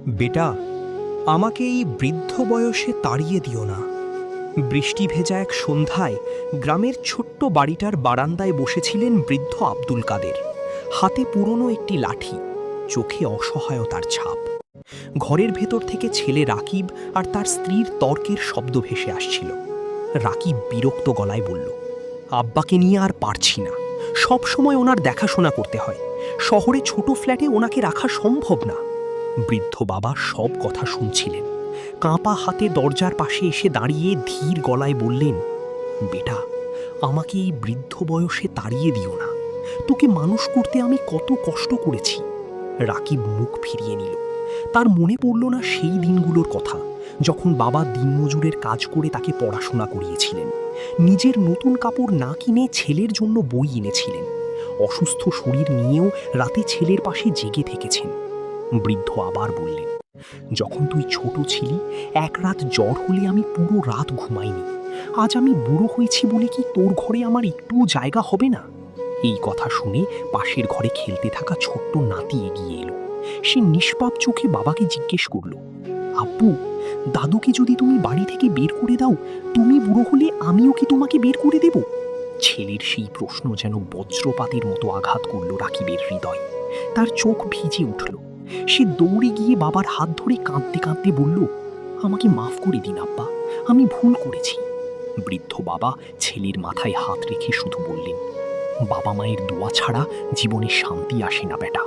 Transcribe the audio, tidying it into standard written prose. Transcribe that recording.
বেটা, আমাকে এই বৃদ্ধ বয়সে তাড়িয়ে দিও না। বৃষ্টি ভেজা এক সন্ধ্যায় গ্রামের ছোট্ট বাড়িটার বারান্দায় বসেছিলেন বৃদ্ধ আব্দুল কাদের। হাতে পুরনো একটি লাঠি, চোখে অসহায়তার ছাপ। ঘরের ভেতর থেকে ছেলে রাকিব আর তার স্ত্রীর তর্কের শব্দ ভেসে আসছিল। রাকিব বিরক্ত গলায় বলল, আব্বাকে নিয়ে আর পারছি না। সব সময় ওনার দেখাশোনা করতে হয়। শহরে ছোট ফ্ল্যাটে ওনাকে রাখা সম্ভব না। বৃদ্ধ বাবা সব কথা শুনছিলেন। কাঁপা হাতে দরজার পাশে এসে দাঁড়িয়ে ধীর গলায় বললেন, বেটা, আমাকে এই বৃদ্ধ বয়সে তাড়িয়ে দিও না। তোকে মানুষ করতে আমি কত কষ্ট করেছি। রাকিব মুখ ফিরিয়ে নিল। তার মনে পড়ল না সেই দিনগুলোর কথা, যখন বাবা দিনমজুরের কাজ করে তাকে পড়াশোনা করিয়েছিলেন। নিজের নতুন কাপড় না কিনে ছেলের জন্য বই এনেছিলেন। অসুস্থ শরীর নিয়েও রাতে ছেলের পাশে জেগে থেকেছেন। বৃদ্ধ আবার বললেন, যখন তুই ছোট ছিলি, এক রাত জ্বর হলে আমি পুরো রাত ঘুমাইনি। আজ আমি বুড়ো হয়েছি বলে কি তোর ঘরে আমার একটুও জায়গা হবে না? এই কথা শুনে পাশের ঘরে খেলতে থাকা ছোট্ট নাতি এগিয়ে এলো। সে নিষ্পাপ চোখে বাবাকে জিজ্ঞেস করল, আব্বু, দাদুকে যদি তুমি বাড়ি থেকে বের করে দাও, তুমি বুড়ো হলে আমিও কি তোমাকে বের করে দেব? ছেলের সেই প্রশ্ন যেন বজ্রপাতের মতো আঘাত করল রাকিবের হৃদয়। তার চোখ ভিজে উঠল। সে দৌড়ে গিয়ে বাবার হাত ধরে কাঁদতে কাঁদতে বলল, আমাকে মাফ করে দিন আব্বা, আমি ভুল করেছি। বৃদ্ধ বাবা ছেলের মাথায় হাত রেখে শুধু বললেন, বাবা মায়ের দোয়া ছাড়া জীবনে শান্তি আসে না বেটা।